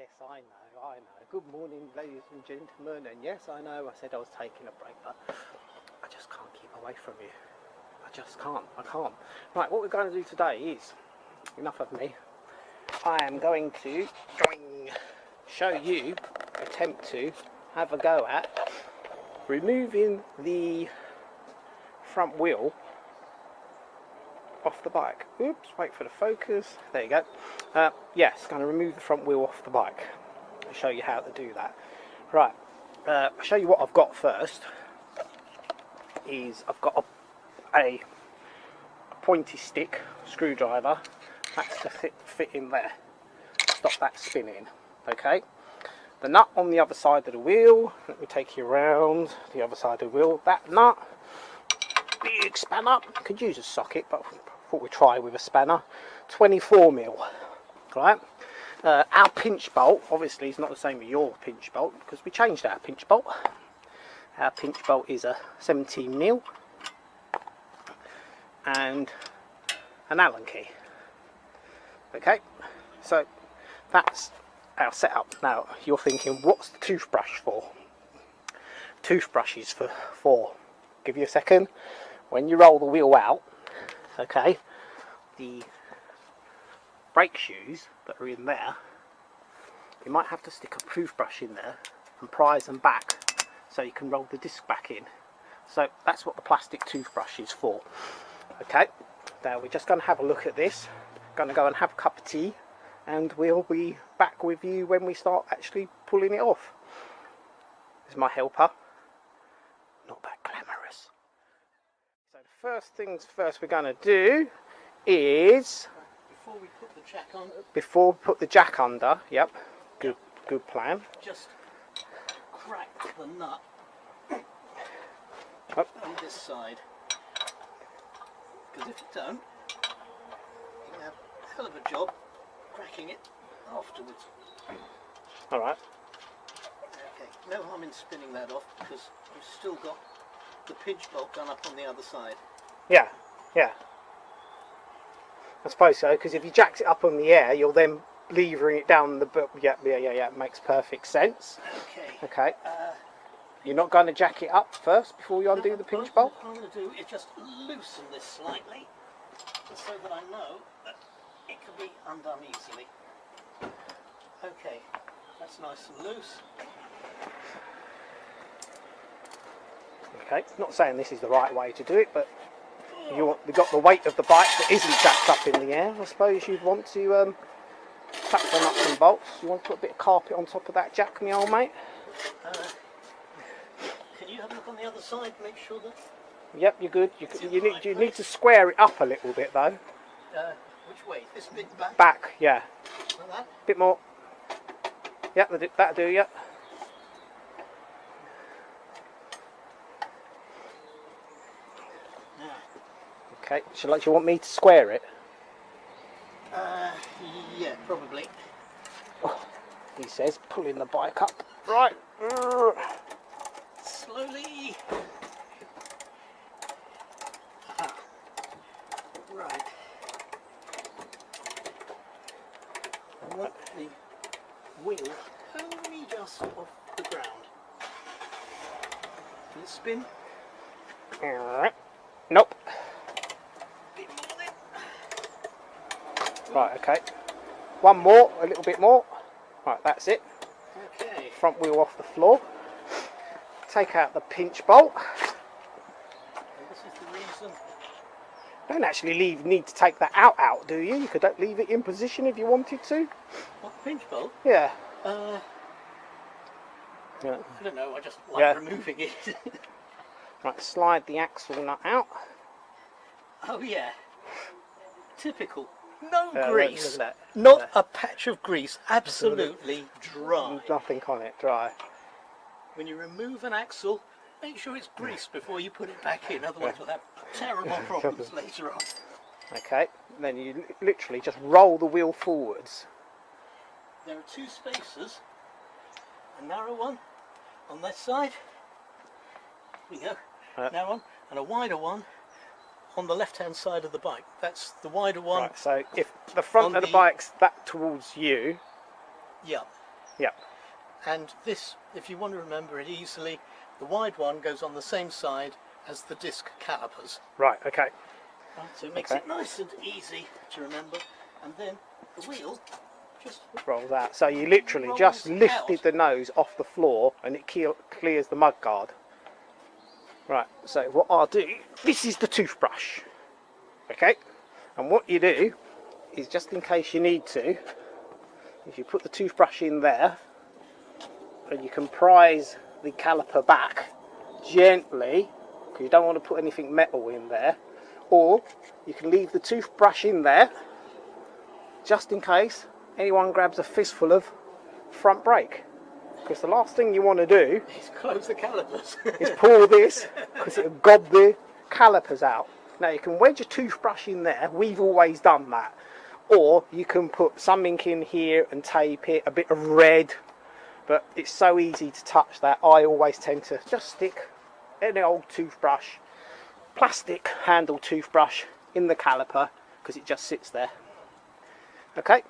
Yes, I know. Good morning, ladies and gentlemen. And yes, I know I said I was taking a break, but I just can't keep away from you. I just can't. I can't. Right, what we're going to do today is, enough of me, I am going to show you, attempt to have a go at removing the front wheel off the bike. Oops, wait for the focus. There you go. Yes, going to remove the front wheel off the bike. I'll show you how to do that. Right, I'll show you what I've got first. I've got a pointy stick screwdriver. That's to fit in there. Stop that spinning. Okay. The nut on the other side of the wheel. Let me take you around the other side of the wheel. That nut, big spanner. Could use a socket, but I thought we'd try with a spanner. 24mm. Right. Our pinch bolt, obviously, is not the same as your pinch bolt because we changed our pinch bolt. Our pinch bolt is a 17mm and an Allen key. Okay, so that's our setup. Now you're thinking, what's the toothbrush for? Toothbrush is for give you a second. When you roll the wheel out, okay, the brake shoes that are in there, you might have to stick a toothbrush in there and prise them back so you can roll the disc back in. So that's what the plastic toothbrush is for. Okay, now we're just going to have a look at this. Going to go and have a cup of tea, and we'll be back with you when we start actually pulling it off. This is my helper. Not that glamorous. So the first things first we're going to do is, before we put the jack on, before we put the jack under, yep, good plan. Just crack the nut Oh. on this side, because if you don't, you have a hell of a job cracking it afterwards. Alright. Okay, no harm in spinning that off because you've still got the pinch bolt done up on the other side. Yeah, yeah. I suppose so, because if you jacks it up on the air, you're then levering it down the... Yeah, it makes perfect sense. Okay. Okay. You're not going to jack it up first before you undo the pinch bolt? What I'm going to do is just loosen this slightly, just so that I know that it can be undone easily. Okay, that's nice and loose. Okay, not saying this is the right way to do it, but you've got the weight of the bike that isn't jacked up in the air. I suppose you'd want to tap the nuts and bolts. You want to put a bit of carpet on top of that jack, me old mate? Can you have a look on the other side, make sure that... Yep, you're good. You need to square it up a little bit though. Which way? This bit back? Back, yeah. Like that? Bit more. Yep, that'll do, yep. Okay, do you want me to square it? Yeah, probably. Oh, he says, pulling the bike up. Right. Slowly. Aha. Right. I want the wheel only just off the ground. Can it spin? Alright. Nope. Bit more then. Right, okay. One more, a little bit more. Right, that's it. Okay. Front wheel off the floor. Take out the pinch bolt. This is the reason. Don't actually need to take that out, do you? You could leave it in position if you wanted to. What, the pinch bolt? Yeah. I don't know, I just like removing it. Right, slide the axle nut out. Oh yeah. Typical. No grease. Look at that. Not a patch of grease. Absolutely dry. Nothing on it, dry. When you remove an axle, make sure it's greased before you put it back in, otherwise you'll have terrible problems later on. Okay, then you literally just roll the wheel forwards. There are two spacers, a narrow one on this side, here we go, narrow one, and a wider one on the left hand side of the bike. That's the wider one. Right, so if the front of the bike's that towards you, yeah, Yep. And this, if you want to remember it easily, the wide one goes on the same side as the disc calipers. Right, okay. Right, so it makes it nice and easy to remember. And then the wheel just rolls out. So you literally just lifted the nose off the floor and it clears the mud guard. Right, so what I'll do, this is the toothbrush. Okay, and what you do is, just in case you need to, is you put the toothbrush in there and you can prise the caliper back gently, because you don't want to put anything metal in there, or you can leave the toothbrush in there just in case anyone grabs a fistful of front brake, because the last thing you want to do is close the calipers. is pull this, because it'll gob the calipers out. Now you can wedge a toothbrush in there, we've always done that, or you can put something in here and tape it, a bit of red, but it's so easy to touch that. I always tend to just stick any old toothbrush, plastic handle toothbrush, in the caliper, because it just sits there. Okay,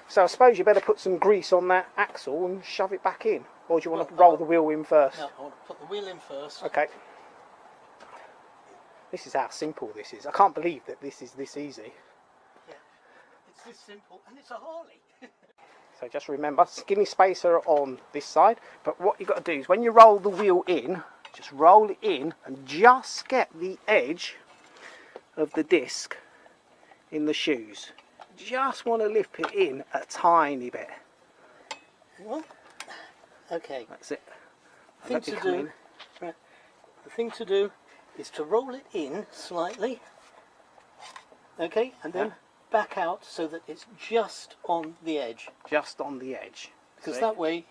so I suppose you better put some grease on that axle and shove it back in, or do you want to roll the wheel in first? No, I want to put the wheel in first. Okay. This is how simple this is. I can't believe that this is this easy. Yeah, it's this simple, and it's a Harley. So just remember, skinny spacer on this side, but what you've got to do is when you roll the wheel in, just roll it in and just get the edge of the disc in the shoes. Just want to lift it in a tiny bit. What? Okay. That's it. Right. The thing to do is to roll it in slightly. Okay, and then back out so that it's just on the edge. Just on the edge. Because that way,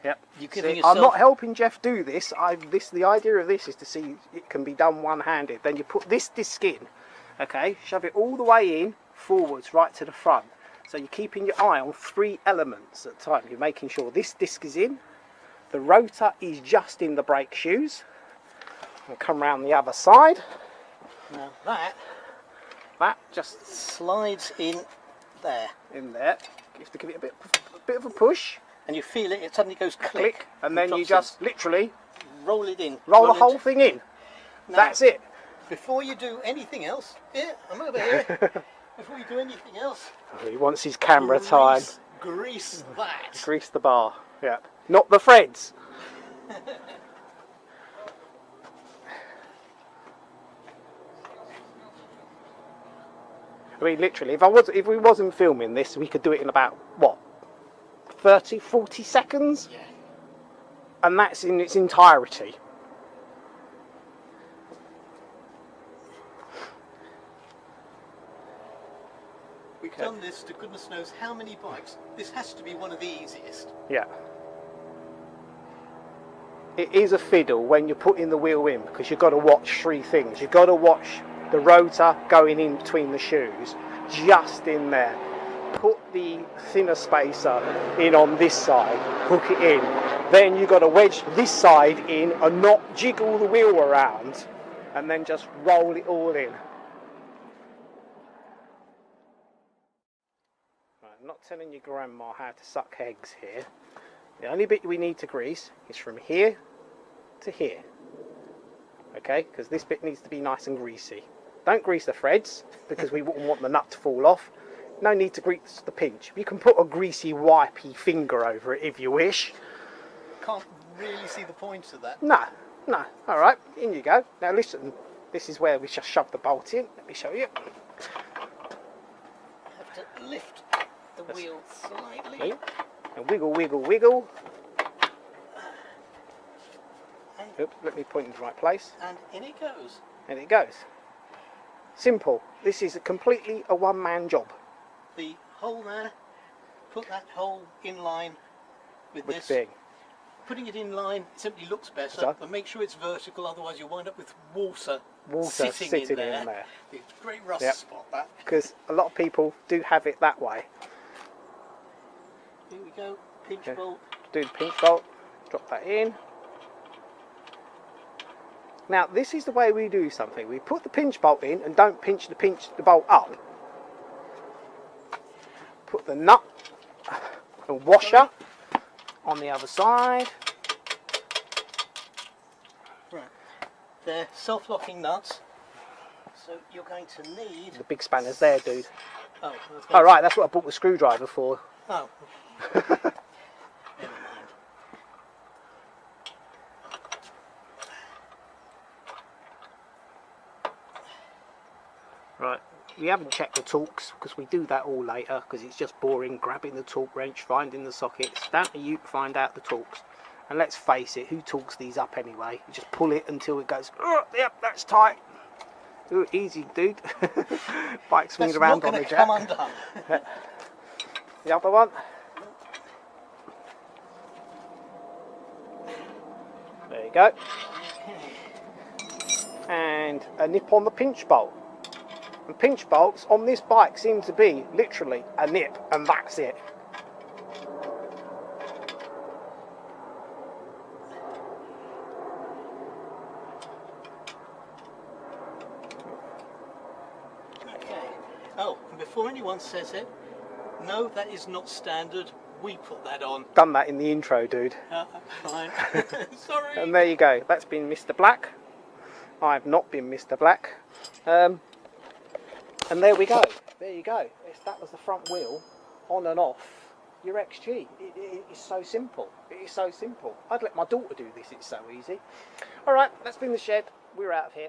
you're giving yourself... I'm not helping Jeff do this. The idea of this is to see it can be done one-handed. Then you put this disc in, okay, shove it all the way in, forwards, right to the front. So you're keeping your eye on 3 elements at a time. You're making sure this disc is in, the rotor is just in the brake shoes, and come round the other side. Now that just slides in there. In there. You have to give it a bit of a push. And you feel it, it suddenly goes click. And then you just literally roll it in. Roll the whole thing in. Now, that's it. Before you do anything else, I'm over here. Before you do anything else, he wants his camera time. Grease that. Grease the bar. Yeah. Not the threads. I mean, literally, if we wasn't filming this, we could do it in about what, 30, 40 seconds, and that's in its entirety. We've done this to goodness knows how many bikes. This has to be one of the easiest. Yeah. It is a fiddle when you're putting the wheel in, because you've got to watch 3 things. You've got to watch the rotor going in between the shoes, just in there. Put the thinner spacer in on this side, hook it in. Then you've got to wedge this side in and not jiggle the wheel around, and then just roll it all in. Right, I'm not telling your grandma how to suck eggs here. The only bit we need to grease is from here to here. Okay, because this bit needs to be nice and greasy. Don't grease the threads, because we wouldn't want the nut to fall off. No need to grease the pinch. You can put a greasy, wipey finger over it if you wish. Can't really see the point of that. No. Alright, in you go. Now listen, this is where we just shove the bolt in. Let me show you. Have to lift the wheel slightly. And wiggle, wiggle, wiggle. Oops, let me point in the right place. And in it goes. And it goes. Simple. This is completely a one-man job. The hole there, put that hole in line with this. Thing. Putting it in line simply looks better, but make sure it's vertical, otherwise you'll wind up with water sitting in there. It's a great rust spot, that. Because a lot of people do have it that way. Here we go, pinch bolt. Do the pinch bolt, drop that in. Now this is the way we do something. We put the pinch bolt in and don't pinch the bolt up. Put the nut and washer on the other side. Right, they're self-locking nuts, so you're going to need... The big spanner's there, dude. Oh, Oh right, that's what I bought the screwdriver for. Oh. Never mind. Right, we haven't checked the torques because we do that all later because it's just boring grabbing the torque wrench, finding the sockets. Down to you to find out the torques. And let's face it, who torques these up anyway? You just pull it until it goes, oh, yep, that's tight. Ooh, easy, dude. Bike swings around on the jack. Come undone. The other one. There you go. And a nip on the pinch bolt. And pinch bolts on this bike seem to be literally a nip, and that's it. Okay. Oh, and before anyone says it, no, that is not standard. We put that on. Done that in the intro, dude. Fine. Sorry. And there you go. That's been Mr. Black. I've not been Mr. Black. And there we go. There you go. That was the front wheel on and off your XG. It is so simple. It is so simple. I'd let my daughter do this. It's so easy. All right, that's been the shed. We're out of here.